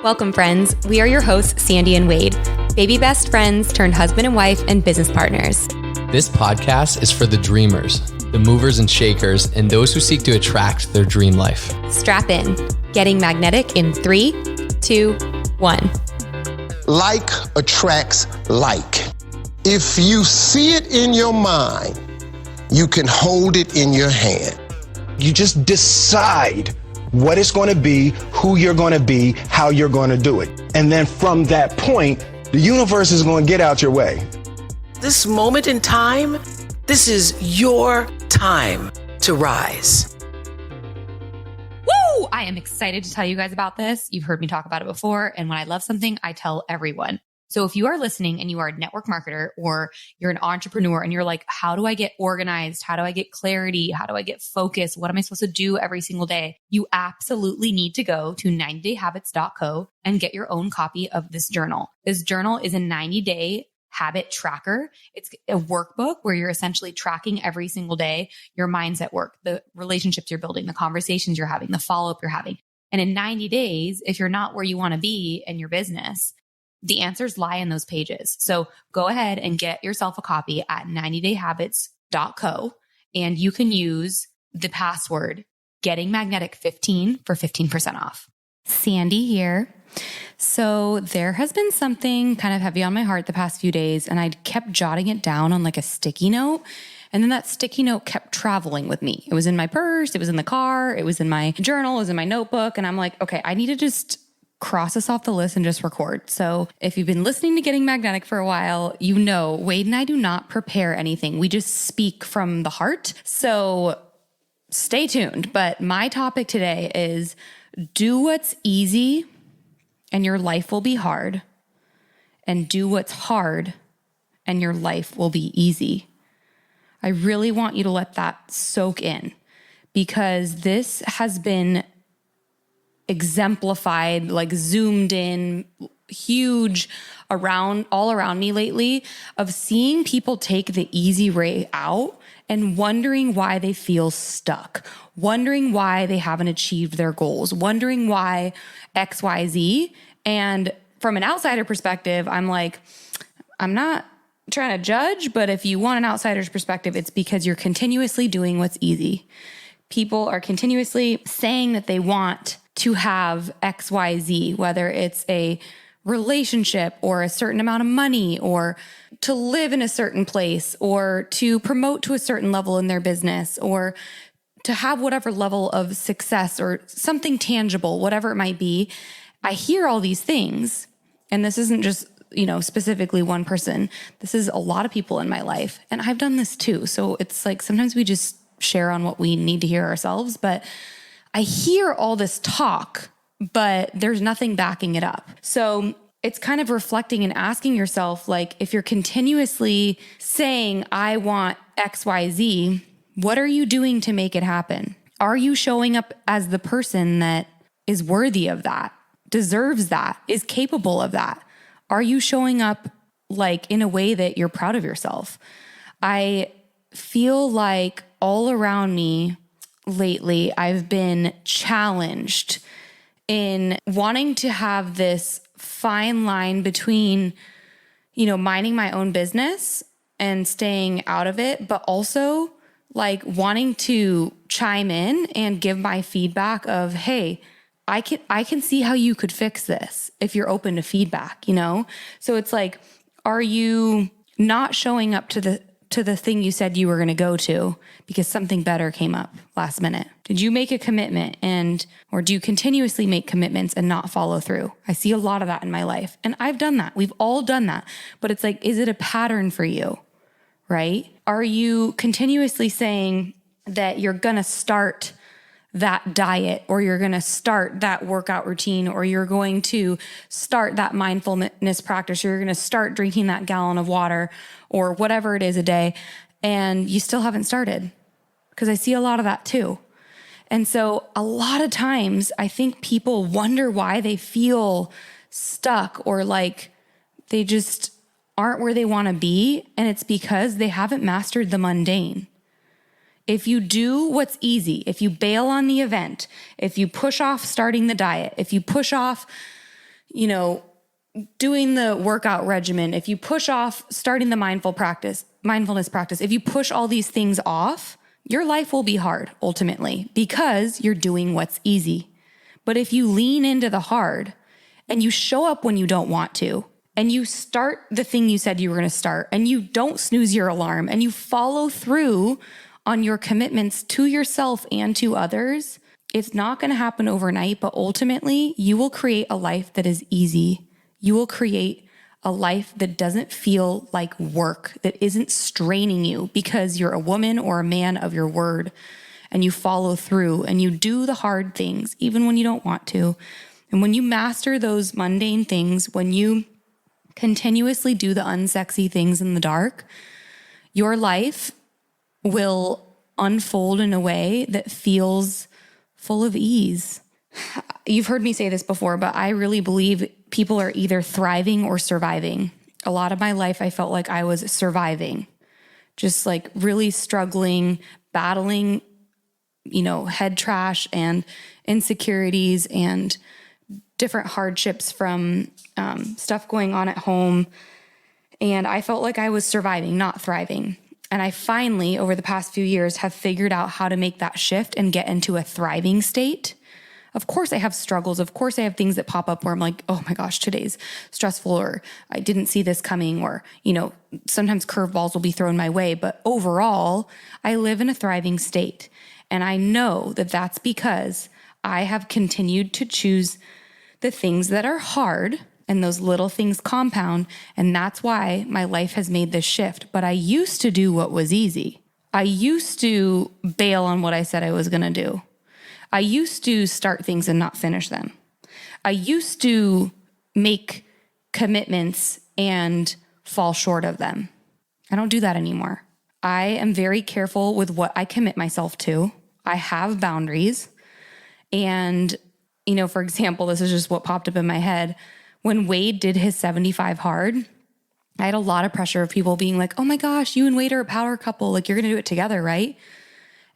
Welcome, friends. We are your hosts, Sandy and Wade, baby best friends turned husband and wife and business partners. This podcast is for the dreamers, the movers and shakers, and those who seek to attract their dream life. Strap in. Getting magnetic in 3, 2, 1. Like attracts like. If you see it in your mind, you can hold it in your hand. You just decide what it's going to be, who you're going to be, how you're going to do it. And then from that point, the universe is going to get out your way. This moment in time, this is your time to rise. Woo! I am excited to tell you guys about this. You've heard me talk about it before. And when I love something, I tell everyone. So if you are listening and you are a network marketer or you're an entrepreneur and you're like, how do I get organized? How do I get clarity? How do I get focused? What am I supposed to do every single day? You absolutely need to go to 90dayhabits.co and get your own copy of this journal. This journal is a 90-day habit tracker. It's a workbook where you're essentially tracking every single day your mindset work, the relationships you're building, the conversations you're having, the follow-up you're having. And in 90 days, if you're not where you want to be in your business, the answers lie in those pages. So go ahead and get yourself a copy at 90dayhabits.co and you can use the password gettingmagnetic15 for 15% off. Sandy here. So there has been something kind of heavy on my heart the past few days, and I kept jotting it down on like a sticky note. And then that sticky note kept traveling with me. It was in my purse, it was in the car, it was in my journal, it was in my notebook. And I'm like, okay, I need to just cross us off the list and just record. So if you've been listening to Getting Magnetic for a while, you know Wade and I do not prepare anything. We just speak from the heart. So stay tuned. But my topic today is do what's easy and your life will be hard, and do what's hard and your life will be easy. I really want you to let that soak in because this has been exemplified, like zoomed in, huge all around me lately of seeing people take the easy way out and wondering why they feel stuck, wondering why they haven't achieved their goals, wondering why X, Y, Z. And from an outsider perspective, I'm like, I'm not trying to judge, but if you want an outsider's perspective, it's because you're continuously doing what's easy. People are continuously saying that they want to have X, Y, Z, whether it's a relationship or a certain amount of money or to live in a certain place or to promote to a certain level in their business or to have whatever level of success or something tangible, whatever it might be. I hear all these things, and this isn't just, specifically one person. This is a lot of people in my life, and I've done this too. So it's like sometimes we just share on what we need to hear ourselves, but I hear all this talk, but there's nothing backing it up. So it's kind of reflecting and asking yourself, like, if you're continuously saying, I want X, Y, Z, what are you doing to make it happen? Are you showing up as the person that is worthy of that, deserves that, is capable of that? Are you showing up like in a way that you're proud of yourself? I feel like all around me lately, I've been challenged in wanting to have this fine line between, minding my own business and staying out of it, but also like wanting to chime in and give my feedback of, hey, I can see how you could fix this if you're open to feedback, So it's like, are you not showing up to the thing you said you were going to go to because something better came up last minute? Did you make a commitment or do you continuously make commitments and not follow through? I see a lot of that in my life, and I've done that. We've all done that, but it's like, is it a pattern for you, right? Are you continuously saying that you're going to start that diet, or you're going to start that workout routine, or you're going to start that mindfulness practice, or you're going to start drinking that gallon of water or whatever it is a day, and you still haven't started? Because I see a lot of that too. And so a lot of times I think people wonder why they feel stuck or like they just aren't where they want to be. And it's because they haven't mastered the mundane. If you do what's easy, if you bail on the event, if you push off starting the diet, if you push off you know, doing the workout regimen, if you push off starting the mindfulness practice, if you push all these things off, your life will be hard ultimately because you're doing what's easy. But if you lean into the hard and you show up when you don't want to, and you start the thing you said you were going to start, and you don't snooze your alarm, and you follow through on your commitments to yourself and to others, it's not going to happen overnight, but ultimately you will create a life that is easy. You will create a life that doesn't feel like work, that isn't straining you because you're a woman or a man of your word and you follow through and you do the hard things, even when you don't want to. And when you master those mundane things, when you continuously do the unsexy things in the dark, your life will unfold in a way that feels full of ease. You've heard me say this before, but I really believe people are either thriving or surviving. A lot of my life, I felt like I was surviving, just like really struggling, battling, head trash and insecurities and different hardships from stuff going on at home. And I felt like I was surviving, not thriving. And I finally, over the past few years, have figured out how to make that shift and get into a thriving state. Of course I have struggles. Of course I have things that pop up where I'm like, oh my gosh, today's stressful, or I didn't see this coming, or, sometimes curveballs will be thrown my way. But overall, I live in a thriving state. And I know that that's because I have continued to choose the things that are hard, and those little things compound. And that's why my life has made this shift. But I used to do what was easy. I used to bail on what I said I was going to do. I used to start things and not finish them. I used to make commitments and fall short of them. I don't do that anymore. I am very careful with what I commit myself to. I have boundaries. And, for example, this is just what popped up in my head. When Wade did his 75 hard, I had a lot of pressure of people being like, oh my gosh, you and Wade are a power couple. Like, you're going to do it together, right?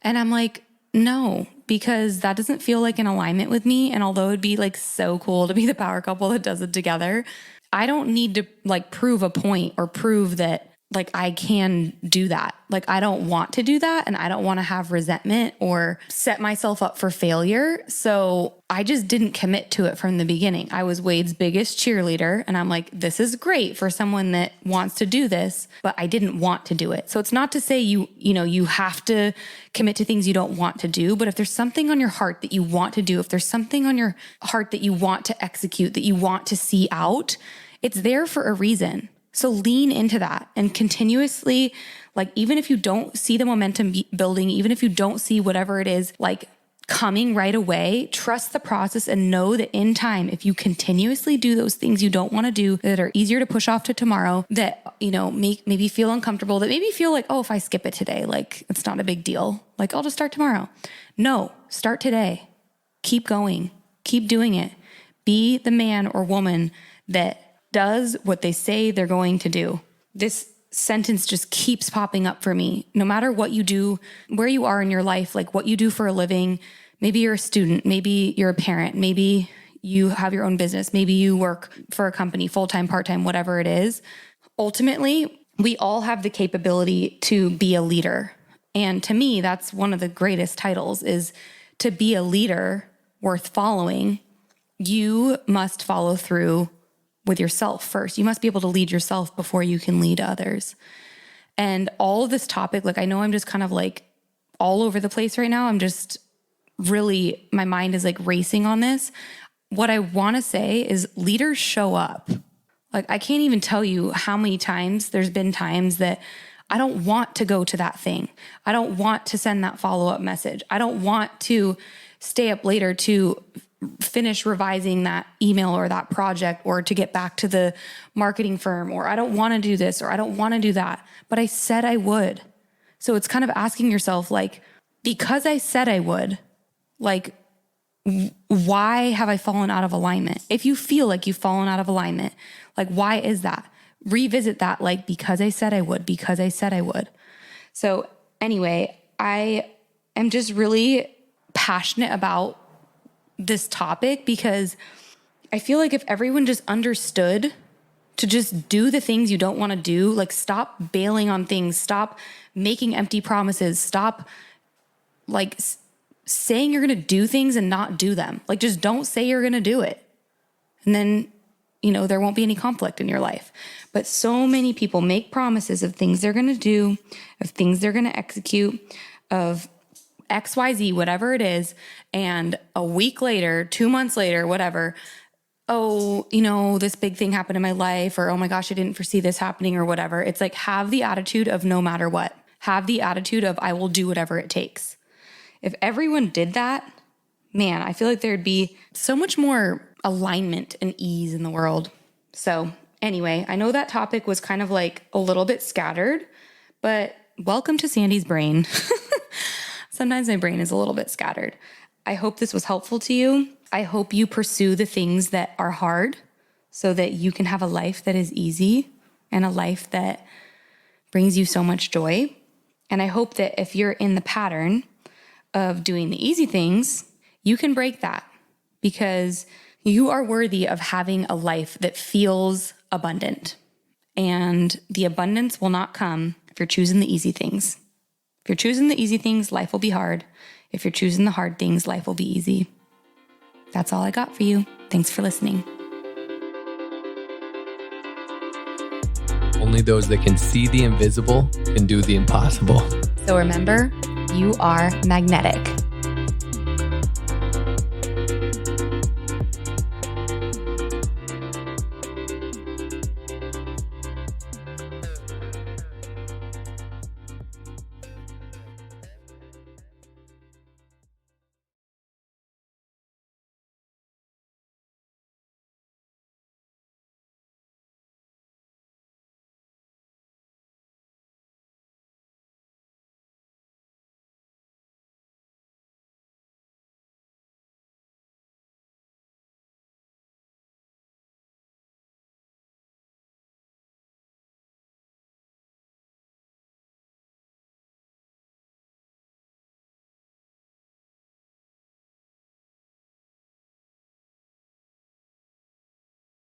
And I'm like, no, because that doesn't feel like in alignment with me. And although it'd be like so cool to be the power couple that does it together, I don't need to like prove a point or prove that like I can do that. Like, I don't want to do that. And I don't want to have resentment or set myself up for failure. So I just didn't commit to it from the beginning. I was Wade's biggest cheerleader. And I'm like, this is great for someone that wants to do this, but I didn't want to do it. So it's not to say you have to commit to things you don't want to do. But if there's something on your heart that you want to do, if there's something on your heart that you want to execute, that you want to see out, it's there for a reason. So lean into that and continuously, like, even if you don't see the momentum building, even if you don't see whatever it is like coming right away, trust the process and know that in time, if you continuously do those things you don't want to do that are easier to push off to tomorrow, that, make maybe feel uncomfortable, that maybe feel like, oh, if I skip it today, like it's not a big deal. Like, I'll just start tomorrow. No, start today. Keep going. Keep doing it. Be the man or woman that does what they say they're going to do. This sentence just keeps popping up for me. No matter what you do, where you are in your life, like what you do for a living, maybe you're a student, maybe you're a parent, maybe you have your own business, maybe you work for a company, full-time, part-time, whatever it is. Ultimately, we all have the capability to be a leader. And to me, that's one of the greatest titles, is to be a leader worth following. You must follow through with yourself first. You must be able to lead yourself before you can lead others. And all of this topic, like, I know I'm just kind of like all over the place right now. I'm just really, my mind is like racing on this. What I want to say is leaders show up. Like, I can't even tell you how many times there's been times that I don't want to go to that thing. I don't want to send that follow-up message. I don't want to stay up later to finish revising that email or that project, or to get back to the marketing firm, or I don't want to do this, or I don't want to do that, but I said I would. So it's kind of asking yourself, like, because I said I would, like, why have I fallen out of alignment? If you feel like you've fallen out of alignment, like, why is that? Revisit that, like, because I said I would, because I said I would. So anyway, I am just really passionate about this topic because I feel like if everyone just understood to just do the things you don't want to do, like stop bailing on things, stop making empty promises, stop like saying you're going to do things and not do them. Like just don't say you're going to do it. And then, there won't be any conflict in your life. But so many people make promises of things they're going to do, of things they're going to execute, of XYZ, whatever it is. And a week later, 2 months later, whatever, oh, this big thing happened in my life, or, oh my gosh, I didn't foresee this happening, or whatever. It's like, have the attitude of no matter what. Have the attitude of I will do whatever it takes. If everyone did that, man, I feel like there'd be so much more alignment and ease in the world. So anyway, I know that topic was kind of like a little bit scattered, but welcome to Sandy's brain. Sometimes my brain is a little bit scattered. I hope this was helpful to you. I hope you pursue the things that are hard so that you can have a life that is easy and a life that brings you so much joy. And I hope that if you're in the pattern of doing the easy things, you can break that, because you are worthy of having a life that feels abundant. And the abundance will not come if you're choosing the easy things. If you're choosing the easy things, life will be hard. If you're choosing the hard things, life will be easy. That's all I got for you. Thanks for listening. Only those that can see the invisible can do the impossible. So remember, you are magnetic.